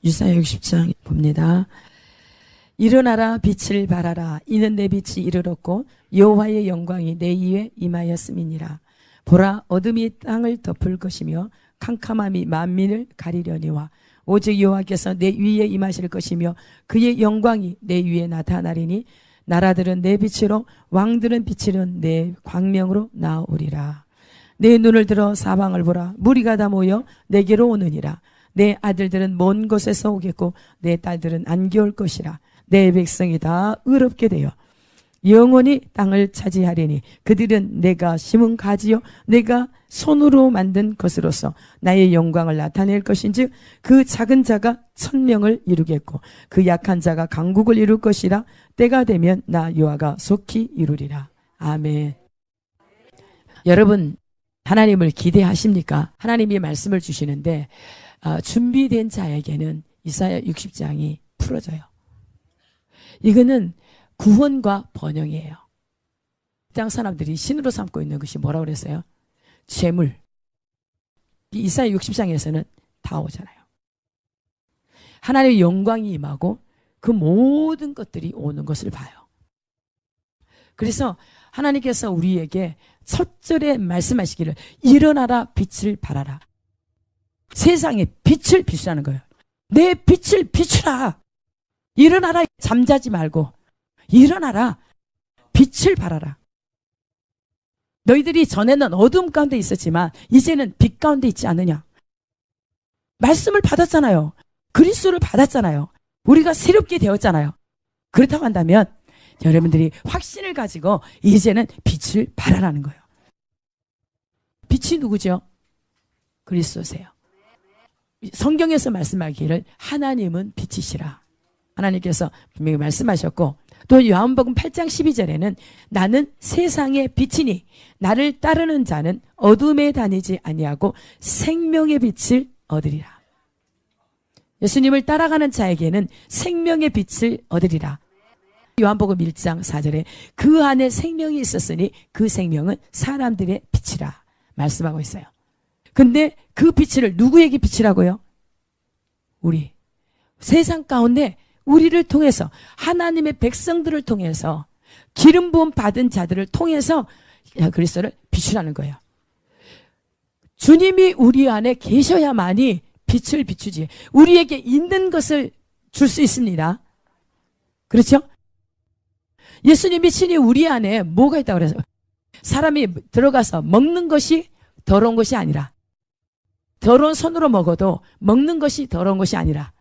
이사야 60장 봅니다. 일어나라 빛을 발하라. 이는 내 빛이 이르렀고 여호와의 영광이 내 위에 임하였음이니라. 보라, 어둠이 땅을 덮을 것이며 캄캄함이 만민을 가리려니와 오직 여호와께서 내 위에 임하실 것이며 그의 영광이 내 위에 나타나리니 나라들은 내 빛으로 왕들은 빛이는 내 광명으로 나오리라. 내 눈을 들어 사방을 보라. 무리가 다 모여 내게로 오느니라. 내 아들들은 먼 곳에서 오겠고 내 딸들은 안개 올 것이라. 내 백성이 다 의롭게 되어 영원히 땅을 차지하리니 그들은 내가 심은 가지요 내가 손으로 만든 것으로서 나의 영광을 나타낼 것인즉 그 작은 자가 1000명을 이루겠고 그 약한 자가 강국을 이룰 것이라. 때가 되면 나 여호와가 속히 이루리라. 아멘. 여러분, 하나님을 기대하십니까? 하나님이 말씀을 주시는데 준비된 자에게는 이사야 60장이 풀어져요. 이거는 구원과 번영이에요. 땅 사람들이 신으로 삼고 있는 것이 뭐라고 그랬어요? 재물. 이사야 60장에서는 다 오잖아요. 하나님의 영광이 임하고 그 모든 것들이 오는 것을 봐요. 그래서 하나님께서 우리에게 첫 절에 말씀하시기를 일어나라 빛을 발하라. 세상에 빛을 비추라는 거예요. 내 빛을 비추라. 일어나라. 잠자지 말고 일어나라. 빛을 발하라. 너희들이 전에는 어둠 가운데 있었지만 이제는 빛 가운데 있지 않느냐. 말씀을 받았잖아요. 그리스도를 받았잖아요. 우리가 새롭게 되었잖아요. 그렇다고 한다면 여러분들이 확신을 가지고 이제는 빛을 발하라는 거예요. 빛이 누구죠? 그리스도세요. 성경에서 말씀하기를 하나님은 빛이시라. 하나님께서 분명히 말씀하셨고 또 요한복음 8장 12절에는 나는 세상의 빛이니 나를 따르는 자는 어둠에 다니지 아니하고 생명의 빛을 얻으리라. 예수님을 따라가는 자에게는 생명의 빛을 얻으리라. 요한복음 1장 4절에 그 안에 생명이 있었으니 그 생명은 사람들의 빛이라 말씀하고 있어요. 근데 그 빛을 누구에게 빛이라고요? 우리. 세상 가운데 우리를 통해서 하나님의 백성들을 통해서 기름 부음 받은 자들을 통해서 그리스도를 비추라는 거예요. 주님이 우리 안에 계셔야만이 빛을 비추지. 우리에게 있는 것을 줄 수 있습니다. 그렇죠? 예수님이 친히 우리 안에 뭐가 있다고 그래서 사람이 들어가서 먹는 것이 더러운 것이 아니라 더러운 손으로 먹어도 먹는 것이 더러운 것이 아니라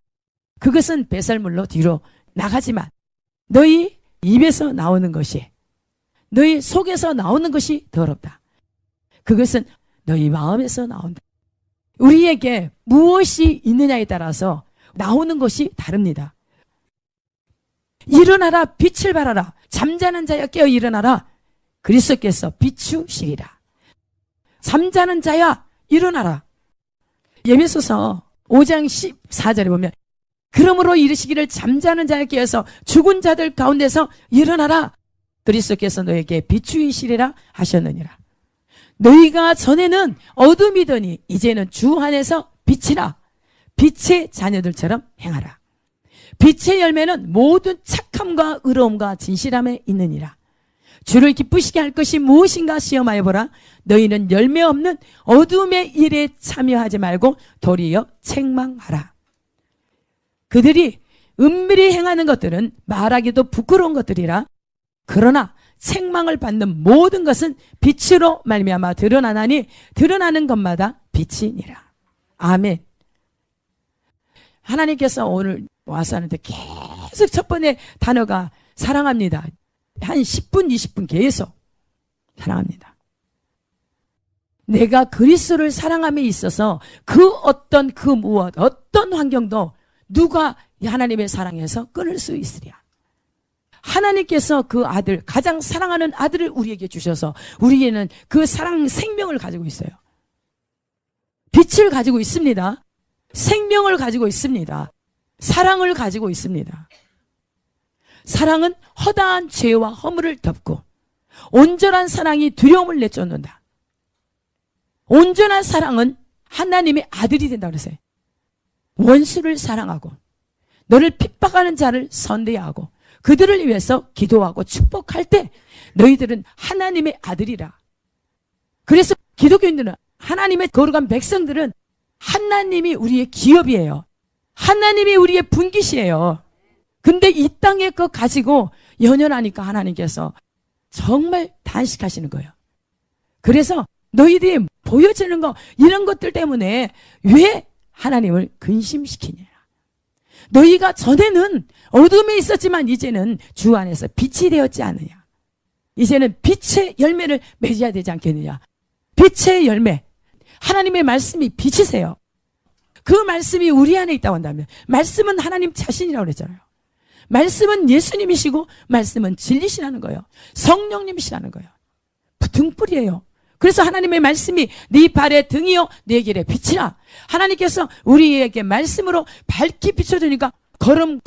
그것은 배설물로 뒤로 나가지만 너희 입에서 나오는 것이 너희 속에서 나오는 것이 더럽다. 그것은 너희 마음에서 나온다. 우리에게 무엇이 있느냐에 따라서 나오는 것이 다릅니다. 일어나라 빛을 발하라. 잠자는 자여 깨어 일어나라. 그리스도께서 비추시리라. 잠자는 자야 일어나라. 에베소서 5장 14절에 보면 그러므로 이르시기를 잠자는 자여 깨어서 죽은 자들 가운데서 일어나라. 그리스도께서 너에게 비추이시리라 하셨느니라. 너희가 전에는 어둠이더니 이제는 주 안에서 빛이라. 빛의 자녀들처럼 행하라. 빛의 열매는 모든 착함과 의로움과 진실함에 있느니라. 주를 기쁘시게 할 것이 무엇인가 시험하여 보라. 너희는 열매 없는 어둠의 일에 참여하지 말고 도리어 책망하라. 그들이 은밀히 행하는 것들은 말하기도 부끄러운 것들이라. 그러나 책망을 받는 모든 것은 빛으로 말미암아 드러나나니 드러나는 것마다 빛이니라. 아멘. 하나님께서 오늘 와서 하는데 계속 첫 번째 단어가 사랑합니다. 한 10분 20분 계속 사랑합니다. 내가 그리스도를 사랑함에 있어서 그 어떤 그 무엇 어떤 환경도 누가 하나님의 사랑에서 끊을 수 있으랴. 하나님께서 그 아들 가장 사랑하는 아들을 우리에게 주셔서 우리에게는 그 사랑 생명을 가지고 있어요. 빛을 가지고 있습니다. 생명을 가지고 있습니다. 사랑을 가지고 있습니다. 사랑은 허다한 죄와 허물을 덮고 온전한 사랑이 두려움을 내쫓는다. 온전한 사랑은 하나님의 아들이 된다고 그랬어요. 원수를 사랑하고 너를 핍박하는 자를 선대하고 그들을 위해서 기도하고 축복할 때 너희들은 하나님의 아들이라. 그래서 기독교인들은, 하나님의 거룩한 백성들은 하나님이 우리의 기업이에요. 하나님이 우리의 분깃이에요. 근데 이 땅에 거 가지고 연연하니까 하나님께서 정말 단식하시는 거예요. 그래서 너희들이 보여지는 거, 이런 것들 때문에 왜 하나님을 근심시키냐. 너희가 전에는 어둠에 있었지만 이제는 주 안에서 빛이 되었지 않느냐. 이제는 빛의 열매를 맺어야 되지 않겠느냐. 빛의 열매, 하나님의 말씀이 빛이세요. 그 말씀이 우리 안에 있다고 한다면, 말씀은 하나님 자신이라고 그랬잖아요. 말씀은 예수님이시고 말씀은 진리시라는 거예요. 성령님이시라는 거예요. 등불이에요. 그래서 하나님의 말씀이 네 발의 등이요 네 길의 빛이라. 하나님께서 우리에게 말씀으로 밝게 비춰주니까 걸음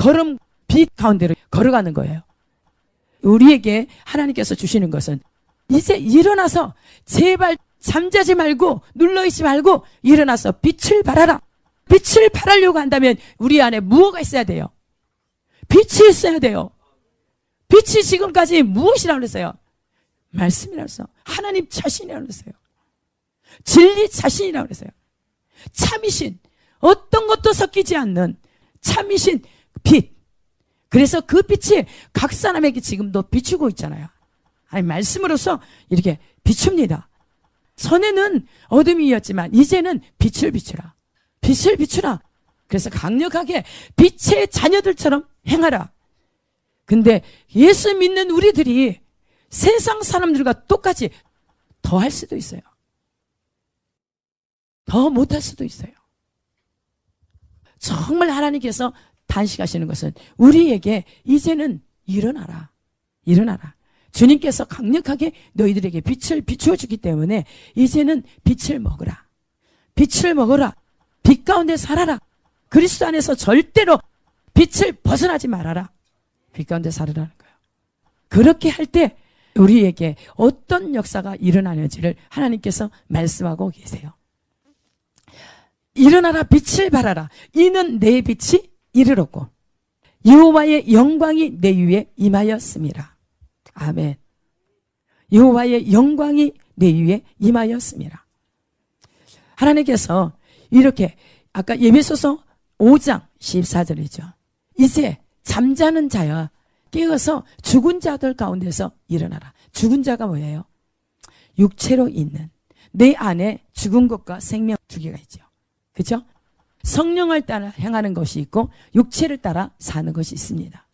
빛 가운데로 걸어가는 거예요. 우리에게 하나님께서 주시는 것은 이제 일어나서 제발 잠자지 말고 눌러있지 말고 일어나서 빛을 발하라. 빛을 발하려고 한다면 우리 안에 무엇가 있어야 돼요? 빛이 있어야 돼요. 빛이 지금까지 무엇이라고 그랬어요? 말씀이라고 했어요. 하나님 자신이라고 그랬어요. 진리 자신이라고 그랬어요. 참이신, 어떤 것도 섞이지 않는 참이신 빛. 그래서 그 빛이 각 사람에게 지금도 비추고 있잖아요. 아니, 말씀으로서 이렇게 비춥니다. 전에는 어둠이었지만 이제는 빛을 비추라. 빛을 비추라. 그래서 강력하게 빛의 자녀들처럼 행하라. 근데 예수 믿는 우리들이 세상 사람들과 똑같이 더 할 수도 있어요. 더 못할 수도 있어요. 정말 하나님께서 단식하시는 것은 우리에게 이제는 일어나라. 일어나라. 주님께서 강력하게 너희들에게 빛을 비추어 주기 때문에 이제는 빛을 먹으라. 빛을 먹어라. 빛 가운데 살아라. 그리스도 안에서 절대로 빛을 벗어나지 말아라. 빛 가운데 살으라는 거예요. 그렇게 할 때 우리에게 어떤 역사가 일어나는지를 하나님께서 말씀하고 계세요. 일어나라, 빛을 발하라. 이는 내 빛이 이르렀고 여호와의 영광이 내 위에 임하였습니다. 아멘. 여호와의 영광이 내 위에 임하였습니다. 하나님께서 이렇게 아까 에베소서 5장 14절이죠. 이제 잠자는 자야 깨어서 죽은 자들 가운데서 일어나라. 죽은 자가 뭐예요? 육체로 있는 내 안에 죽은 것과 생명 두 개가 있죠. 그렇죠? 성령을 따라 행하는 것이 있고 육체를 따라 사는 것이 있습니다.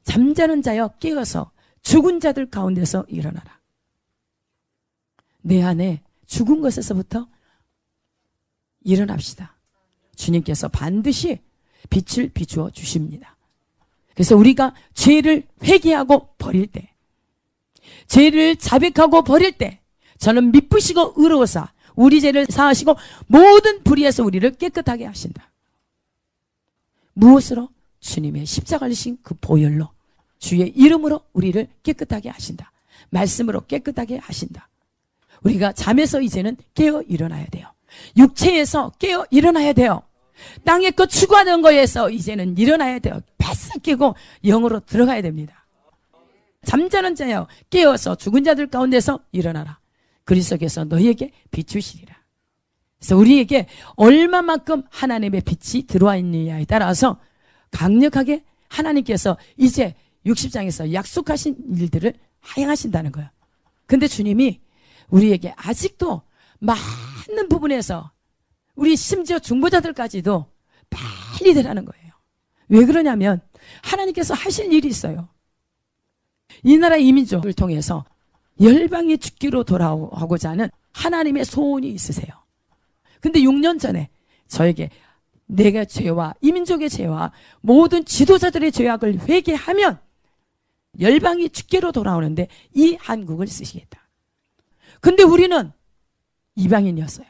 잠자는 자여 깨어서 죽은 자들 가운데서 일어나라. 내 안에 죽은 것에서부터 일어납시다. 주님께서 반드시 빛을 비추어 주십니다. 그래서 우리가 죄를 회개하고 버릴 때, 죄를 자백하고 버릴 때 저는 미쁘시고 의로우사 우리 죄를 사하시고 모든 불의에서 우리를 깨끗하게 하신다. 무엇으로? 주님의 십자가를 지신 그 보혈로, 주의 이름으로 우리를 깨끗하게 하신다. 말씀으로 깨끗하게 하신다. 우리가 잠에서 이제는 깨어 일어나야 돼요. 육체에서 깨어 일어나야 돼요. 땅의 것 추구하는 거에서 이제는 일어나야 돼요. 바싹 깨고 영으로 들어가야 됩니다. 잠자는 자여 깨어서 죽은 자들 가운데서 일어나라. 그리스도께서 너희에게 비추시리라. 그래서 우리에게 얼마만큼 하나님의 빛이 들어와 있느냐에 따라서 강력하게 하나님께서 이제 60장에서 약속하신 일들을 행하신다는 거예요. 근데 주님이 우리에게 아직도 많은 부분에서 우리 심지어 중보자들까지도 빨리 되라는 거예요. 왜 그러냐면 하나님께서 하실 일이 있어요. 이 나라 이민족을 통해서 열방이 죽기로 돌아오고자 하는 하나님의 소원이 있으세요. 근데 6년 전에 저에게 내가 죄와 이민족의 죄와 모든 지도자들의 죄악을 회개하면 열방이 죽기로 돌아오는데 이 한국을 쓰시겠다. 근데 우리는 이방인이었어요.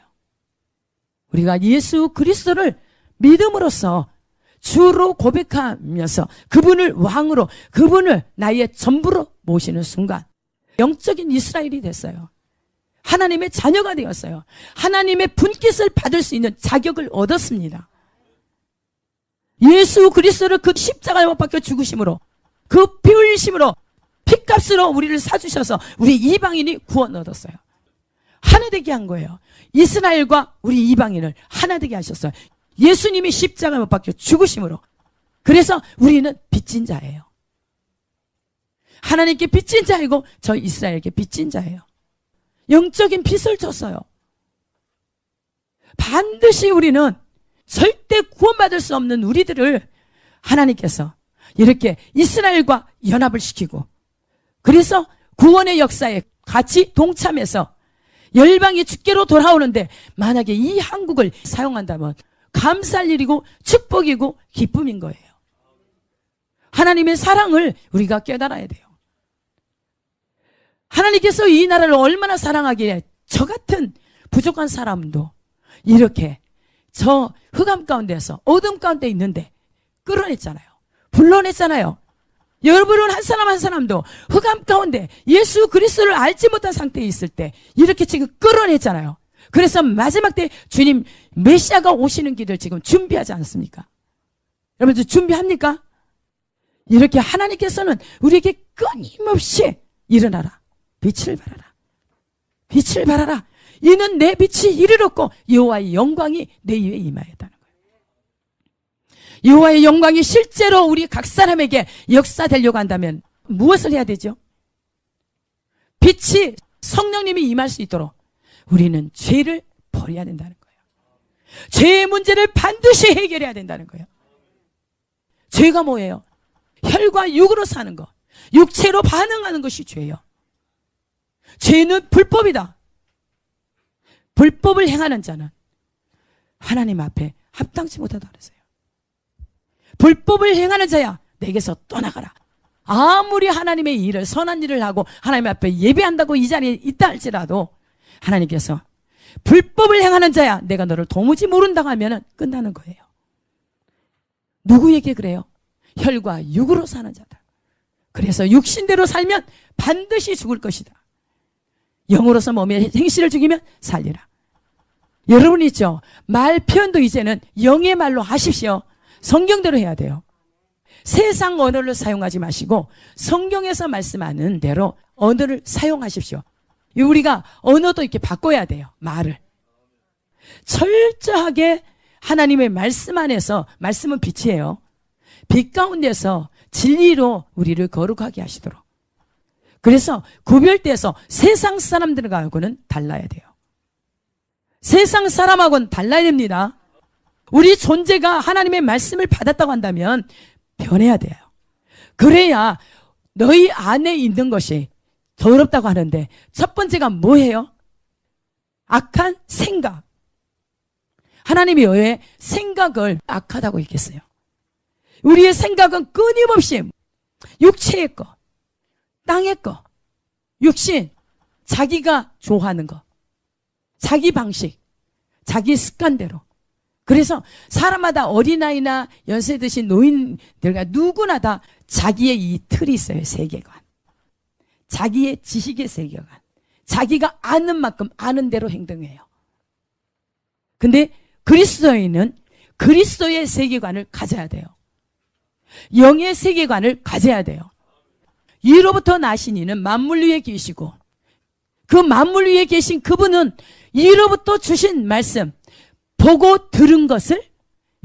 우리가 예수 그리스도를 믿음으로써 주로 고백하면서 그분을 왕으로, 그분을 나의 전부로 모시는 순간 영적인 이스라엘이 됐어요. 하나님의 자녀가 되었어요. 하나님의 분깃을 받을 수 있는 자격을 얻었습니다. 예수 그리스도를 그 십자가에 못 박혀 죽으심으로, 그 피 흘리심으로, 피값으로 우리를 사주셔서 우리 이방인이 구원 얻었어요. 하나 되게 한 거예요. 이스라엘과 우리 이방인을 하나 되게 하셨어요. 예수님이 십자가에 못 박혀 죽으심으로. 그래서 우리는 빚진 자예요. 하나님께 빚진 자이고 저 이스라엘에게 빚진 자예요. 영적인 빚을 졌어요. 반드시 우리는 절대 구원받을 수 없는 우리들을 하나님께서 이렇게 이스라엘과 연합을 시키고, 그래서 구원의 역사에 같이 동참해서 열방이 주께로 돌아오는데, 만약에 이 한국을 사용한다면 감사할 일이고 축복이고 기쁨인 거예요. 하나님의 사랑을 우리가 깨달아야 돼요. 하나님께서 이 나라를 얼마나 사랑하기에 저 같은 부족한 사람도 이렇게 저 흑암 가운데서 어둠 가운데 있는데 끌어냈잖아요. 불러냈잖아요. 여러분은 한 사람 한 사람도 흑암 가운데 예수 그리스도를 알지 못한 상태에 있을 때 이렇게 지금 끌어냈잖아요. 그래서 마지막 때 주님 메시아가 오시는 길을 지금 준비하지 않습니까? 여러분들 준비합니까? 이렇게 하나님께서는 우리에게 끊임없이 일어나라, 빛을 발하라, 빛을 발하라, 이는 내 빛이 이르렀고 여호와의 영광이 내 위에 임하였다는 거예요. 여호와의 영광이 실제로 우리 각 사람에게 역사되려고 한다면 무엇을 해야 되죠? 빛이 성령님이 임할 수 있도록 우리는 죄를 버려야 된다는 거예요. 죄의 문제를 반드시 해결해야 된다는 거예요. 죄가 뭐예요? 혈과 육으로 사는 것, 육체로 반응하는 것이 죄예요. 죄는 불법이다. 불법을 행하는 자는 하나님 앞에 합당치 못하다 그랬어요. 불법을 행하는 자야 내게서 떠나가라. 아무리 하나님의 일을, 선한 일을 하고 하나님 앞에 예배한다고 이 자리에 있다 할지라도 하나님께서 불법을 행하는 자야 내가 너를 도무지 모른다고 하면 끝나는 거예요. 누구에게 그래요? 혈과 육으로 사는 자다. 그래서 육신대로 살면 반드시 죽을 것이다. 영으로서 몸의 행실을 죽이면 살리라. 여러분 있죠? 말 표현도 이제는 영의 말로 하십시오. 성경대로 해야 돼요. 세상 언어를 사용하지 마시고 성경에서 말씀하는 대로 언어를 사용하십시오. 우리가 언어도 이렇게 바꿔야 돼요. 말을 철저하게 하나님의 말씀 안에서, 말씀은 빛이에요. 빛 가운데서 진리로 우리를 거룩하게 하시도록. 그래서 구별돼서 세상 사람들하고는 달라야 돼요. 세상 사람하고는 달라야 됩니다. 우리 존재가 하나님의 말씀을 받았다고 한다면 변해야 돼요. 그래야 너희 안에 있는 것이 더럽다고 하는데 첫 번째가 뭐예요? 악한 생각. 하나님이 왜 생각을 악하다고 얘기했어요? 우리의 생각은 끊임없이 육체의 것, 땅의 것, 육신, 자기가 좋아하는 것, 자기 방식, 자기 습관대로. 그래서 사람마다 어린아이나 연세 드신 노인들과 누구나 다 자기의 이 틀이 있어요. 세계관, 자기의 지식의 세계관, 자기가 아는 만큼 아는 대로 행동해요. 근데 그리스도인은 그리스도의 세계관을 가져야 돼요. 영의 세계관을 가져야 돼요. 이로부터 나신 이는 만물 위에 계시고 그 만물 위에 계신 그분은 이로부터 주신 말씀, 보고 들은 것을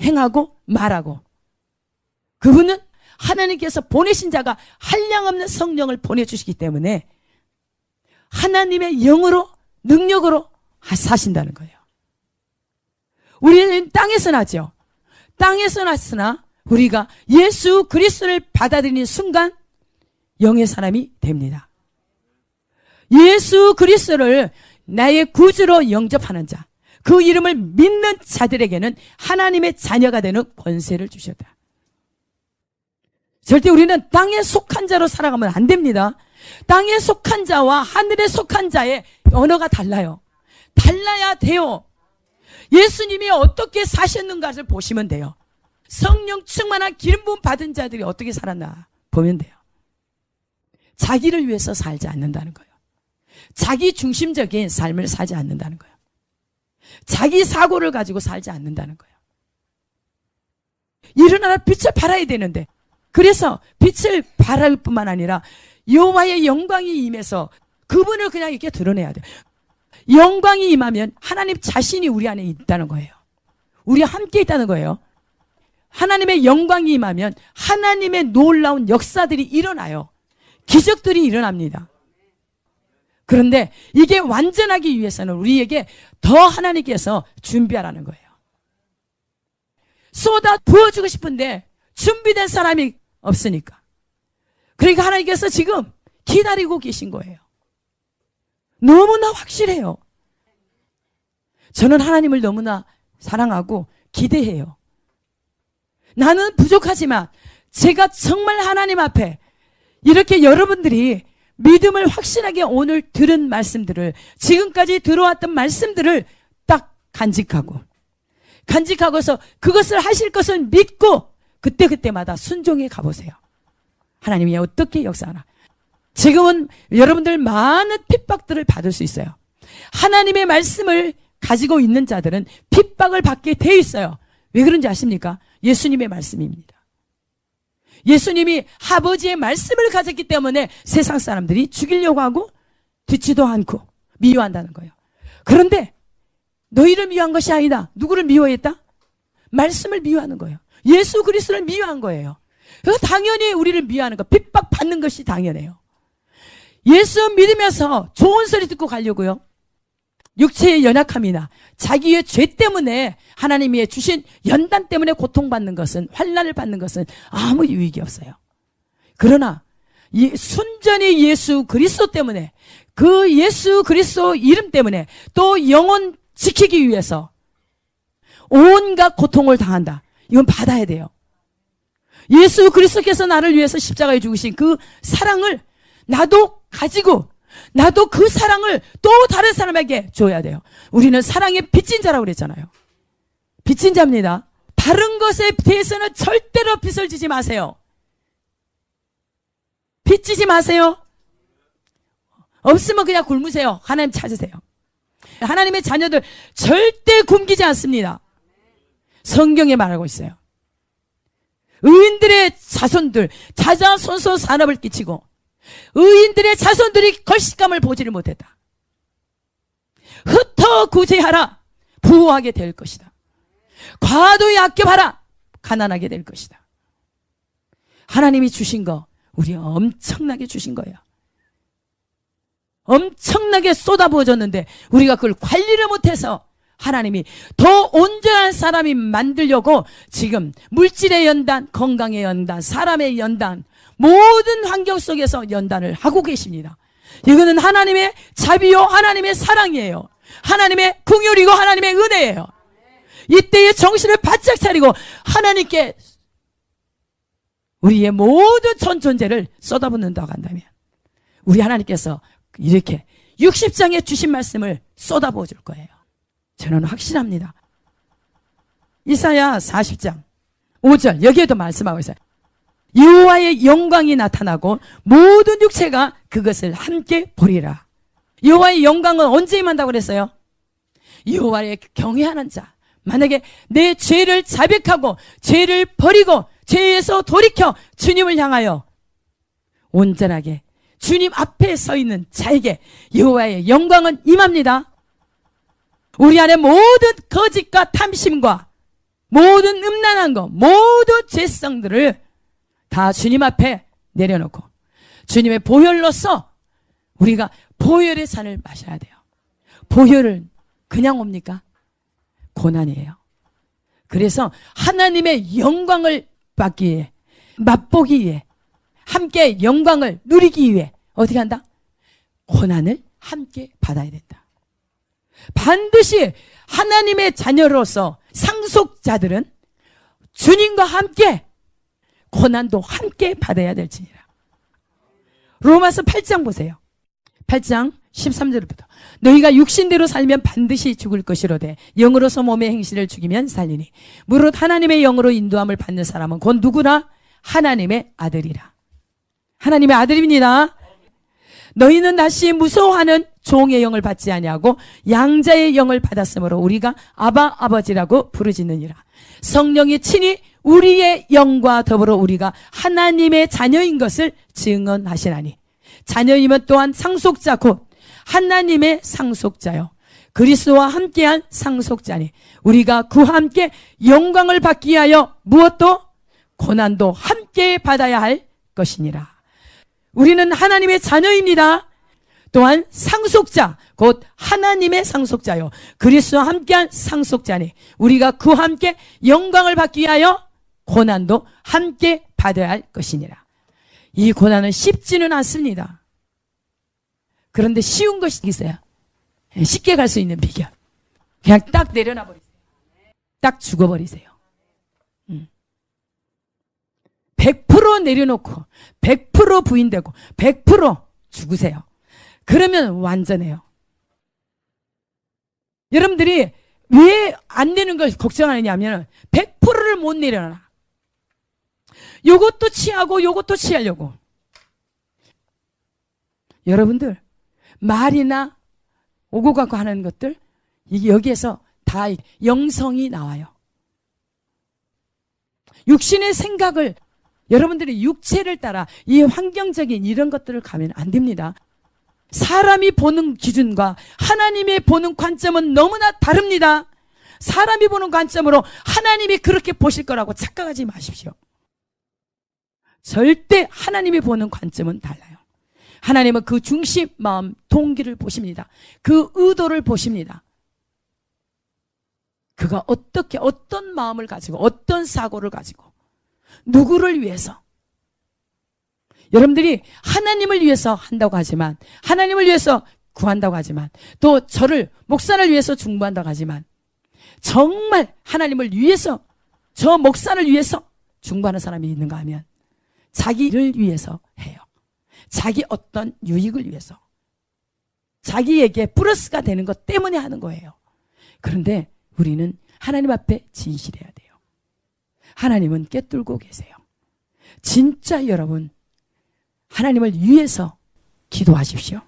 행하고 말하고, 그분은 하나님께서 보내신 자가 한량없는 성령을 보내주시기 때문에 하나님의 영으로, 능력으로 사신다는 거예요. 우리는 땅에서 나죠. 땅에서 났으나 우리가 예수 그리스도를 받아들이는 순간 영의 사람이 됩니다. 예수 그리스도를 나의 구주로 영접하는 자, 그 이름을 믿는 자들에게는 하나님의 자녀가 되는 권세를 주셨다. 절대 우리는 땅에 속한 자로 살아가면 안 됩니다. 땅에 속한 자와 하늘에 속한 자의 언어가 달라요. 달라야 돼요. 예수님이 어떻게 사셨는가를 보시면 돼요. 성령 충만한 기름 부음 받은 자들이 어떻게 살았나 보면 돼요. 자기를 위해서 살지 않는다는 거예요. 자기 중심적인 삶을 살지 않는다는 거예요. 자기 사고를 가지고 살지 않는다는 거예요. 일어나라 빛을 발하야 되는데, 그래서 빛을 발할 뿐만 아니라 여호와의 영광이 임해서 그분을 그냥 이렇게 드러내야 돼요. 영광이 임하면 하나님 자신이 우리 안에 있다는 거예요. 우리 함께 있다는 거예요. 하나님의 영광이 임하면 하나님의 놀라운 역사들이 일어나요. 기적들이 일어납니다. 그런데 이게 완전하기 위해서는 우리에게 더 하나님께서 준비하라는 거예요. 쏟아 부어주고 싶은데 준비된 사람이 없으니까. 그러니까 하나님께서 지금 기다리고 계신 거예요. 너무나 확실해요. 저는 하나님을 너무나 사랑하고 기대해요. 나는 부족하지만 제가 정말 하나님 앞에 이렇게 여러분들이 믿음을 확실하게 오늘 들은 말씀들을, 지금까지 들어왔던 말씀들을 딱 간직하고서 그것을 하실 것을 믿고 그때그때마다 순종해 가보세요. 하나님이 어떻게 역사하나. 지금은 여러분들 많은 핍박들을 받을 수 있어요. 하나님의 말씀을 가지고 있는 자들은 핍박을 받게 돼 있어요. 왜 그런지 아십니까? 예수님의 말씀입니다. 예수님이 아버지의 말씀을 가졌기 때문에 세상 사람들이 죽이려고 하고 듣지도 않고 미워한다는 거예요. 그런데 너희를 미워한 것이 아니다. 누구를 미워했다? 말씀을 미워하는 거예요. 예수 그리스도를 미워한 거예요. 그래서 당연히 우리를 미워하는 거, 핍박받는 것이 당연해요. 예수 믿으면서 좋은 소리 듣고 가려고요. 육체의 연약함이나 자기의 죄 때문에 하나님이 주신 연단 때문에 고통받는 것은, 환난을 받는 것은 아무 유익이 없어요. 그러나 순전히 예수 그리스도 때문에, 그 예수 그리스도 이름 때문에, 또 영혼 지키기 위해서 온갖 고통을 당한다. 이건 받아야 돼요. 예수 그리스도께서 나를 위해서 십자가에 죽으신 그 사랑을 나도 가지고, 나도 그 사랑을 또 다른 사람에게 줘야 돼요. 우리는 사랑의 빚진 자라고 그랬잖아요. 빚진 자입니다. 다른 것에 대해서는 절대로 빚을 지지 마세요. 빚 지지 마세요. 없으면 그냥 굶으세요. 하나님 찾으세요. 하나님의 자녀들 절대 굶기지 않습니다. 성경에 말하고 있어요. 의인들의 자손들 자자손손 산업을 끼치고 의인들의 자손들이 걸식감을 보지를 못했다. 흩어 구제하라. 부유하게 될 것이다. 과도히 아껴봐라. 가난하게 될 것이다. 하나님이 주신 거 우리 엄청나게 주신 거예요. 엄청나게 쏟아부어졌는데 우리가 그걸 관리를 못해서 하나님이 더 온전한 사람이 만들려고 지금 물질의 연단, 건강의 연단, 사람의 연단, 모든 환경 속에서 연단을 하고 계십니다. 이거는 하나님의 자비요, 하나님의 사랑이에요. 하나님의 긍휼이고 하나님의 은혜예요. 이때의 정신을 바짝 차리고 하나님께 우리의 모든 전 존재를 쏟아붓는다고 한다면 우리 하나님께서 이렇게 60장에 주신 말씀을 쏟아부어 줄 거예요. 저는 확실합니다. 이사야 40장 5절 여기에도 말씀하고 있어요. 여호와의 영광이 나타나고 모든 육체가 그것을 함께 보리라. 여호와의 영광은 언제 임한다고 그랬어요? 여호와를 경외하는 자, 만약에 내 죄를 자백하고 죄를 버리고 죄에서 돌이켜 주님을 향하여 온전하게 주님 앞에 서 있는 자에게 여호와의 영광은 임합니다. 우리 안에 모든 거짓과 탐심과 모든 음란한 것, 모든 죄성들을 다 주님 앞에 내려놓고 주님의 보혈로서 우리가 보혈의 잔을 마셔야 돼요. 보혈은 그냥 옵니까? 고난이에요. 그래서 하나님의 영광을 받기 위해, 맛보기 위해, 함께 영광을 누리기 위해 어떻게 한다? 고난을 함께 받아야 된다. 반드시 하나님의 자녀로서 상속자들은 주님과 함께 고난도 함께 받아야 될지니라. 로마서 8장 보세요. 8장 13절부터 너희가 육신대로 살면 반드시 죽을 것이로되 영으로서 몸의 행실을 죽이면 살리니 무릇 하나님의 영으로 인도함을 받는 사람은 곧 누구나 하나님의 아들이라. 하나님의 아들입니다. 너희는 다시 무서워하는 종의 영을 받지 아니하고 양자의 영을 받았으므로 우리가 아바 아버지라고 부르짖느니라. 성령이 친히 우리의 영과 더불어 우리가 하나님의 자녀인 것을 증언하시나니 자녀이면 또한 상속자 곧 하나님의 상속자요 그리스도와 함께한 상속자니 우리가 그와 함께 영광을 받기 위하여 무엇도 고난도 함께 받아야 할 것이니라. 우리는 하나님의 자녀입니다. 또한 상속자 곧 하나님의 상속자요 그리스도와 함께한 상속자니 우리가 그와 함께 영광을 받기 위하여 고난도 함께 받아야 할 것이니라. 이 고난은 쉽지는 않습니다. 그런데 쉬운 것이 있어요. 쉽게 갈 수 있는 비결. 그냥 딱 내려놔 버리세요. 딱 죽어버리세요. 100% 내려놓고 100% 부인되고 100% 죽으세요. 그러면 완전해요. 여러분들이 왜 안 되는 걸 걱정하느냐면 100%를 못 내려놔. 요것도 취하고 요것도 취하려고. 여러분들 말이나 오고 가고 하는 것들 여기에서 다 영성이 나와요. 육신의 생각을 여러분들이 육체를 따라 이 환경적인 이런 것들을 가면 안 됩니다. 사람이 보는 기준과 하나님의 보는 관점은 너무나 다릅니다. 사람이 보는 관점으로 하나님이 그렇게 보실 거라고 착각하지 마십시오. 절대 하나님이 보는 관점은 달라요. 하나님은 그 중심, 마음, 동기를 보십니다. 그 의도를 보십니다. 그가 어떻게 어떤 마음을 가지고 어떤 사고를 가지고 누구를 위해서 여러분들이 하나님을 위해서 한다고 하지만 하나님을 위해서 구한다고 하지만 또 저를 목사를 위해서 중보한다고 하지만 정말 하나님을 위해서 저 목사를 위해서 중보하는 사람이 있는가 하면 자기를 위해서 해요. 자기 어떤 유익을 위해서 자기에게 플러스가 되는 것 때문에 하는 거예요. 그런데 우리는 하나님 앞에 진실해야 돼요. 하나님은 꿰뚫고 계세요. 진짜 여러분 하나님을 위해서 기도하십시오.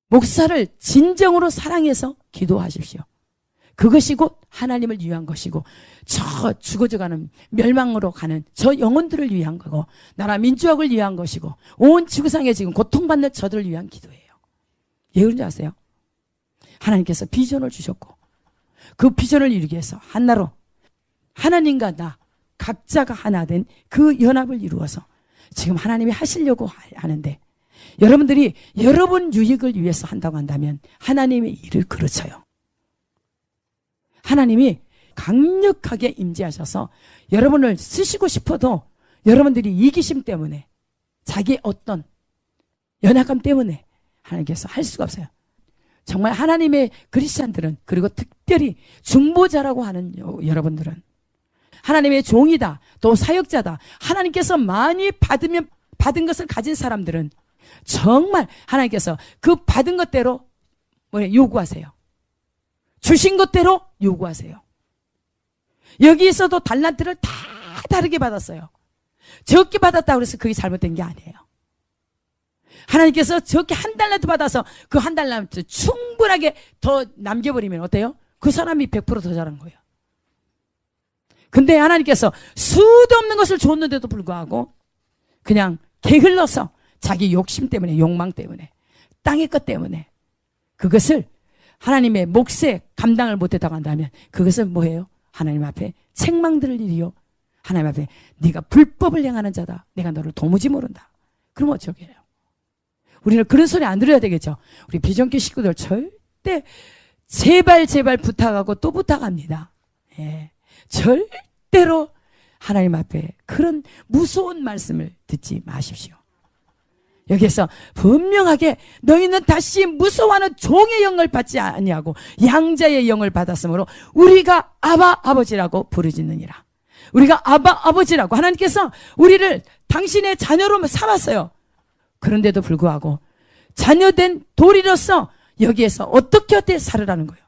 목사를 진정으로 사랑해서 기도하십시오. 그것이 곧 하나님을 위한 것이고 저 죽어져가는 멸망으로 가는 저 영혼들을 위한 거고 나라 민족을 위한 것이고 온 지구상에 지금 고통받는 저들을 위한 기도예요. 왜 그런지 아세요? 하나님께서 비전을 주셨고 그 비전을 이루기 위해서 하나로 하나님과 나 각자가 하나 된 그 연합을 이루어서 지금 하나님이 하시려고 하는데 여러분들이 여러분 유익을 위해서 한다고 한다면 하나님의 일을 그르쳐요. 하나님이 강력하게 임재하셔서 여러분을 쓰시고 싶어도 여러분들이 이기심 때문에 자기의 어떤 연약함 때문에 하나님께서 할 수가 없어요. 정말 하나님의 그리스찬들은 그리고 특별히 중보자라고 하는 여러분들은 하나님의 종이다 또 사역자다 하나님께서 많이 받은 것을 가진 사람들은 정말 하나님께서 그 받은 것대로 요구하세요. 주신 것대로 요구하세요. 여기에서도 달란트를 다 다르게 받았어요. 적게 받았다고 해서 그게 잘못된 게 아니에요. 하나님께서 적게 한 달란트 받아서 그 한 달란트 충분하게 더 남겨버리면 어때요? 그 사람이 100% 더 잘한 거예요. 근데 하나님께서 수도 없는 것을 줬는데도 불구하고 그냥 게을러서 자기 욕심 때문에 욕망 때문에 땅의 것 때문에 그것을 하나님의 몫에 감당을 못했다고 한다면 그것은 뭐예요? 하나님 앞에 책망들을 일이요. 하나님 앞에 네가 불법을 행하는 자다. 내가 너를 도무지 모른다. 그럼 어쩌게요? 우리는 그런 소리 안 들어야 되겠죠. 우리 비전교 식구들 절대 제발 부탁하고 또 부탁합니다. 예. 절대로 하나님 앞에 그런 무서운 말씀을 듣지 마십시오. 여기에서 분명하게 너희는 다시 무서워하는 종의 영을 받지 아니하고 양자의 영을 받았으므로 우리가 아바 아버지라고 부르짖느니라. 우리가 아바 아버지라고 하나님께서 우리를 당신의 자녀로 삼았어요. 그런데도 불구하고 자녀된 도리로서 여기에서 어떻게 살으라는 거예요.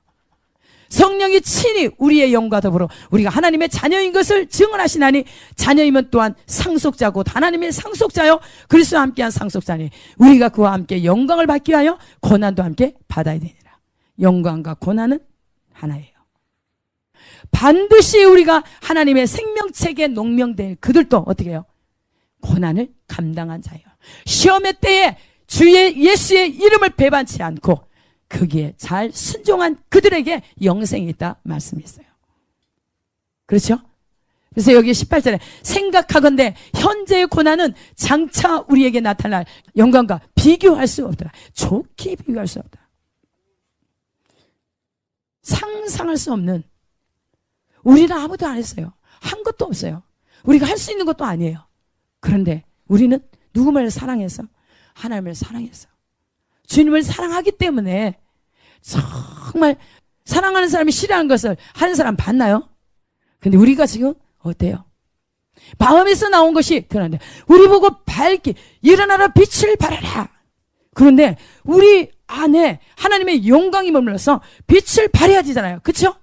성령이 친히 우리의 영과 더불어 우리가 하나님의 자녀인 것을 증언하시나니 자녀이면 또한 상속자고 하나님의 상속자요 그리스도와 함께한 상속자니 우리가 그와 함께 영광을 받기 위하여 고난도 함께 받아야 되니라. 영광과 고난은 하나예요. 반드시 우리가 하나님의 생명책에 농명될 그들도 어떻게 해요? 고난을 감당한 자예요. 시험의 때에 주의 예수의 이름을 배반치 않고 거기에 잘 순종한 그들에게 영생이 있다 말씀했어요. 그렇죠? 그래서 여기 18절에 생각하건대 현재의 고난은 장차 우리에게 나타날 영광과 비교할 수 없더라. 좋게 비교할 수 없다. 상상할 수 없는, 우리는 아무도 안 했어요. 한 것도 없어요. 우리가 할 수 있는 것도 아니에요. 그런데 우리는 누구를 사랑해서? 하나님을 사랑해서. 주님을 사랑하기 때문에 정말 사랑하는 사람이 싫어하는 것을 하는 사람 봤나요? 근데 우리가 지금 어때요? 마음에서 나온 것이 드러나는데 우리 보고 밝게 일어나라 빛을 발하라. 그런데 우리 안에 하나님의 영광이 머물러서 빛을 발해야 되잖아요. 그렇죠?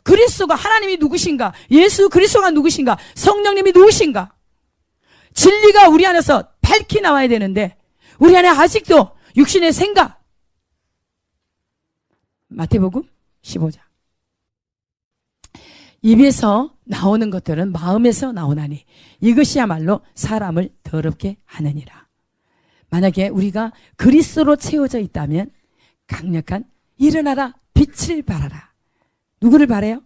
그리스도가 하나님이 누구신가? 예수 그리스도가 누구신가? 성령님이 누구신가? 진리가 우리 안에서 밝히 나와야 되는데 우리 안에 아직도 육신의 생각. 마태복음 15장. 입에서 나오는 것들은 마음에서 나오나니 이것이야말로 사람을 더럽게 하느니라. 만약에 우리가 그리스도로 채워져 있다면 강력한 일어나라 빛을 발하라. 누구를 발해요?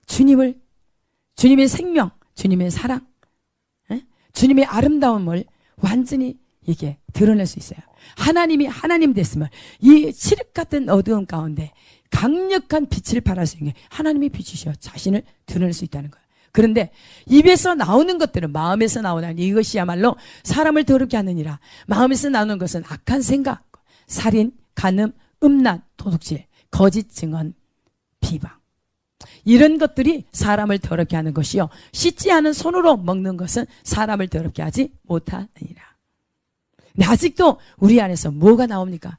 주님을, 주님의 생명, 주님의 사랑, 주님의 아름다움을 완전히 이게 드러낼 수 있어요. 하나님이 하나님 됐으면 이 칠흑 같은 어두움 가운데 강력한 빛을 발할 수 있는 게 하나님이 빛이셔 자신을 드러낼 수 있다는 거예요. 그런데 입에서 나오는 것들은 마음에서 나오나니 이것이야말로 사람을 더럽게 하느니라. 마음에서 나오는 것은 악한 생각, 살인, 간음, 음란, 도둑질, 거짓 증언, 비방, 이런 것들이 사람을 더럽게 하는 것이요 씻지 않은 손으로 먹는 것은 사람을 더럽게 하지 못하느니라. 근데 아직도 우리 안에서 뭐가 나옵니까?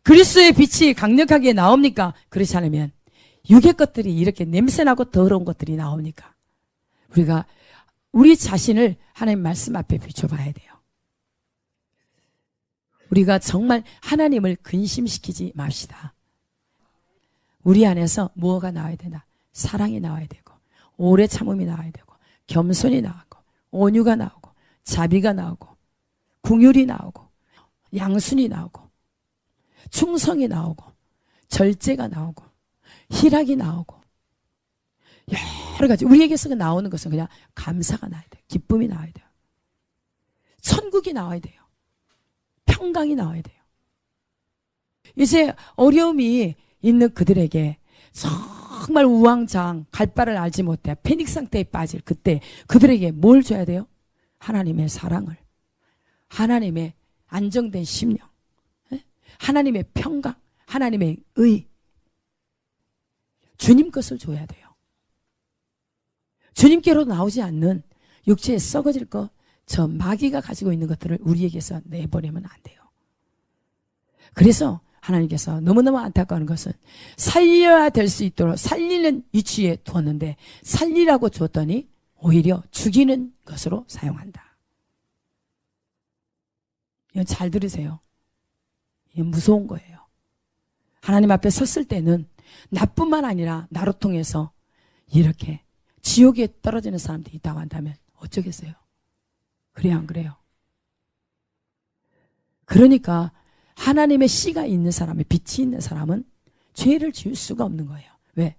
그리스도의 빛이 강력하게 나옵니까? 그렇지 않으면 육의 것들이 이렇게 냄새나고 더러운 것들이 나옵니까? 우리가 우리 자신을 하나님 말씀 앞에 비춰봐야 돼요. 우리가 정말 하나님을 근심시키지 맙시다. 우리 안에서 무엇가 나와야 되나? 사랑이 나와야 되고 오래 참음이 나와야 되고 겸손이 나오고 온유가 나오고 자비가 나오고 긍휼이 나오고 양순이 나오고 충성이 나오고 절제가 나오고 희락이 나오고 여러 가지 우리에게서 나오는 것은 그냥 감사가 나와야 돼요. 기쁨이 나와야 돼요. 천국이 나와야 돼요. 평강이 나와야 돼요. 이제 어려움이 있는 그들에게 정말 우왕좌왕 갈 바를 알지 못해 패닉 상태에 빠질 그때 그들에게 뭘 줘야 돼요? 하나님의 사랑을, 하나님의 안정된 심령, 하나님의 평강, 하나님의 의, 주님 것을 줘야 돼요. 주님께로 나오지 않는 육체에 썩어질 것, 저 마귀가 가지고 있는 것들을 우리에게서 내보내면 안 돼요. 그래서 하나님께서 너무너무 안타까운 것은 살려야 될 수 있도록 살리는 위치에 두었는데 살리라고 줬더니 오히려 죽이는 것으로 사용한다. 이건 잘 들으세요. 이건 무서운 거예요. 하나님 앞에 섰을 때는 나뿐만 아니라 나로 통해서 이렇게 지옥에 떨어지는 사람들이 있다고 한다면 어쩌겠어요? 그래요, 안 그래요? 그러니까 하나님의 씨가 있는 사람의 빛이 있는 사람은 죄를 지을 수가 없는 거예요. 왜?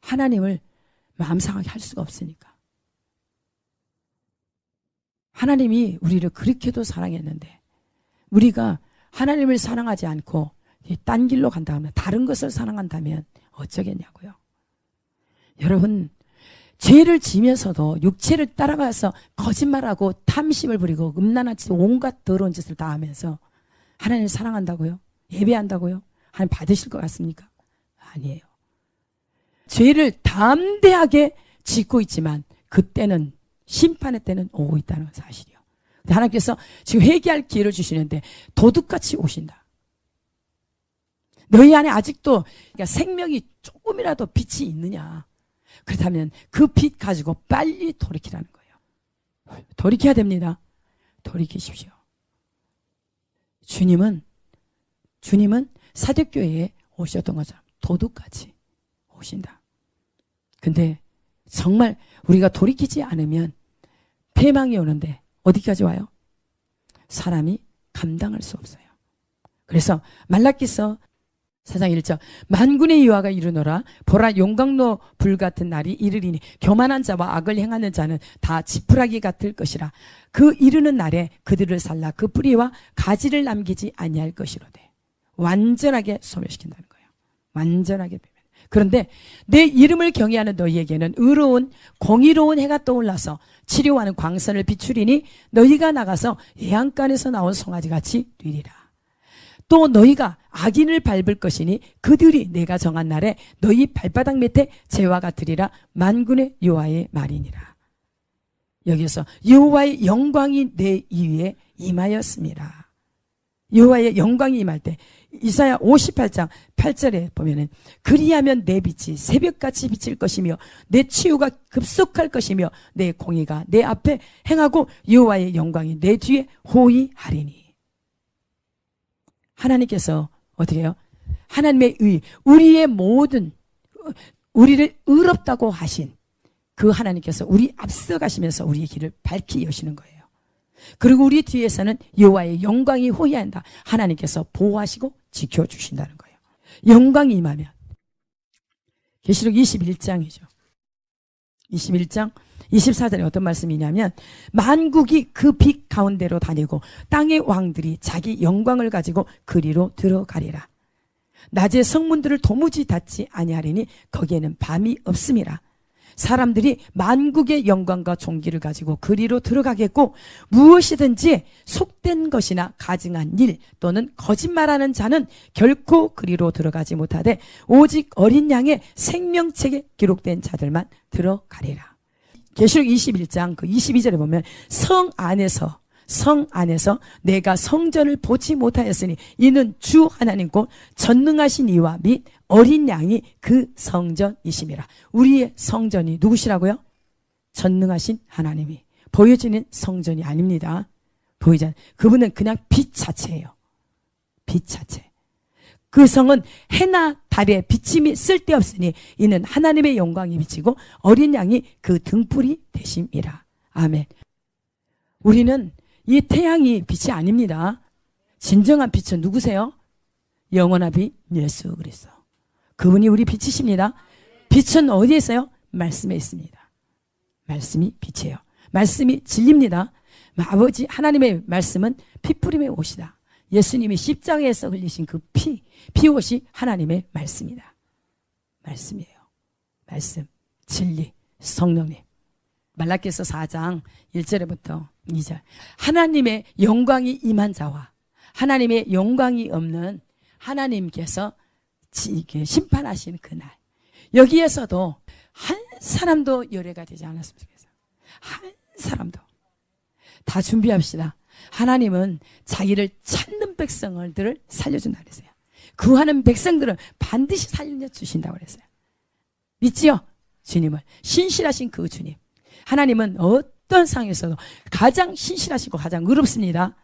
하나님을 마음 상하게 할 수가 없으니까. 하나님이 우리를 그렇게도 사랑했는데 우리가 하나님을 사랑하지 않고 딴 길로 간다면 다른 것을 사랑한다면 어쩌겠냐고요. 여러분 죄를 지면서도 육체를 따라가서 거짓말하고 탐심을 부리고 음란한 짓 온갖 더러운 짓을 다 하면서 하나님을 사랑한다고요? 예배한다고요? 하나님 받으실 것 같습니까? 아니에요. 죄를 담대하게 짓고 있지만 그때는 심판의 때는 오고 있다는 사실이요. 하나님께서 지금 회개할 기회를 주시는데 도둑같이 오신다. 너희 안에 아직도 그러니까 생명이 조금이라도 빛이 있느냐. 그렇다면 그 빛 가지고 빨리 돌이키라는 거예요. 돌이켜야 됩니다. 돌이키십시오. 주님은 사도교회에 오셨던 것처럼 도둑같이 오신다. 근데 정말 우리가 돌이키지 않으면 패망이 오는데 어디까지 와요? 사람이 감당할 수 없어요. 그래서 말라기서 4장 1절 만군의 여호와가 이르노라 보라 용광로 불같은 날이 이르리니 교만한 자와 악을 행하는 자는 다 지푸라기 같을 것이라. 그 이르는 날에 그들을 살라 그 뿌리와 가지를 남기지 아니할 것이로되. 완전하게 소멸시킨다는 거예요. 완전하게. 그런데 내 이름을 경외하는 너희에게는 의로운 공의로운 해가 떠올라서 치료하는 광선을 비추리니 너희가 나가서 해안간에서 나온 송아지같이 되리라. 또 너희가 악인을 밟을 것이니 그들이 내가 정한 날에 너희 발바닥 밑에 재와 같으리라. 만군의 여호와의 말이니라. 여기서 여호와의 영광이 내 위에 임하였습니다. 여호와의 영광이 임할 때 이사야 58장 8절에 보면은 그리하면 내 빛이 새벽같이 비칠 것이며 내 치유가 급속할 것이며 내 공의가 내 앞에 행하고 여호와의 영광이 내 뒤에 호위하리니. 하나님께서 어떻게 해요? 하나님의 의, 우리의 모든 우리를 의롭다고 하신 그 하나님께서 우리 앞서가시면서 우리의 길을 밝히 여시는 거예요. 그리고 우리 뒤에서는 여호와의 영광이 호위한다. 하나님께서 보호하시고 지켜주신다는 거예요. 영광이 임하면 계시록 21장이죠. 21장 24절에 어떤 말씀이냐면 만국이 그 빛 가운데로 다니고 땅의 왕들이 자기 영광을 가지고 그리로 들어가리라. 낮에 성문들을 도무지 닫지 아니하리니 거기에는 밤이 없음이라. 사람들이 만국의 영광과 존귀를 가지고 그리로 들어가겠고 무엇이든지 속된 것이나 가증한 일 또는 거짓말하는 자는 결코 그리로 들어가지 못하되 오직 어린 양의 생명책에 기록된 자들만 들어가리라. 계시록 21장 그 22절에 보면 성 안에서 내가 성전을 보지 못하였으니 이는 주 하나님 곧 전능하신 이와 및 어린 양이 그 성전이심이라. 우리의 성전이 누구시라고요? 전능하신 하나님이 보여지는 성전이 아닙니다. 보이잖아요. 그분은 그냥 빛 자체예요. 빛 자체. 그 성은 해나 달의 비침이 쓸데없으니 이는 하나님의 영광이 비치고 어린 양이 그 등불이 되심이라. 아멘. 우리는 이 태양이 빛이 아닙니다. 진정한 빛은 누구세요? 영원한 빛 예수 그리스도. 그분이 우리 빛이십니다. 빛은 어디에 있어요? 말씀에 있습니다. 말씀이 빛이에요. 말씀이 진리입니다. 아버지 하나님의 말씀은 피뿌림의 옷이다. 예수님이 십자가에서 흘리신 그 피옷이 하나님의 말씀이다. 말씀이에요. 말씀, 진리, 성령님. 말라기서 4장 1절부터 2절. 하나님의 영광이 임한 자와 하나님의 영광이 없는 하나님께서 심판하시는 그날. 여기에서도 한 사람도 열애가 되지 않았으면 좋겠어요. 한 사람도. 다 준비합시다. 하나님은 자기를 찾는 백성들을 살려준다고 그랬어요. 구하는 백성들을 반드시 살려주신다고 그랬어요. 믿지요? 주님을. 신실하신 그 주님. 하나님은 어떤 상황에서도 가장 신실하시고 가장 의롭습니다.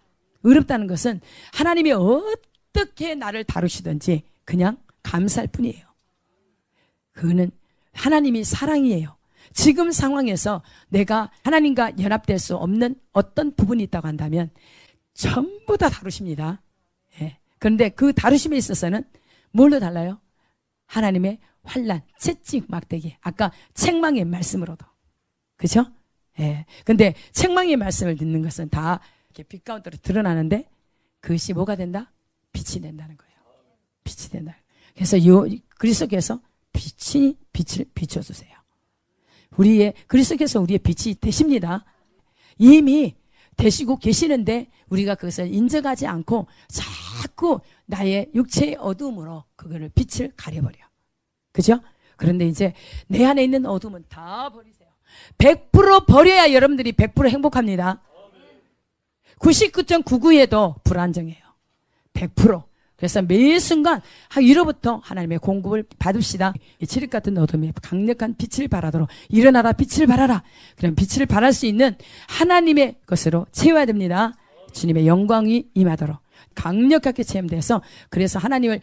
의롭다는 것은 하나님이 어떻게 나를 다루시든지 그냥 감사할 뿐이에요. 그거는 하나님이 사랑이에요. 지금 상황에서 내가 하나님과 연합될 수 없는 어떤 부분이 있다고 한다면 전부 다 다루십니다. 예. 그런데 그 다루심에 있어서는 뭘로 달라요? 하나님의 환난, 채찍, 막대기. 아까 책망의 말씀으로도. 그렇죠? 예. 근데 책망의 말씀을 듣는 것은 다 이렇게 빛 가운데로 드러나는데 그것이 뭐가 된다? 빛이 된다는 거예요. 빛이 된다. 그래서 그리스도께서 빛을 비춰주세요. 그리스도께서 우리의 빛이 되십니다. 이미 되시고 계시는데 우리가 그것을 인정하지 않고 자꾸 나의 육체의 어둠으로 그거를 빛을 가려버려. 그죠? 그런데 이제 내 안에 있는 어둠은 다 버리세요. 100% 버려야 여러분들이 100% 행복합니다. 99.99에도 불안정해요. 100%. 그래서 매 순간 이로부터 하나님의 공급을 받읍시다. 이 칠흑 같은 어둠에 강력한 빛을 발하도록 일어나라 빛을 발하라. 그럼 빛을 발할 수 있는 하나님의 것으로 채워야 됩니다. 주님의 영광이 임하도록 강력하게 체험돼서 그래서 하나님을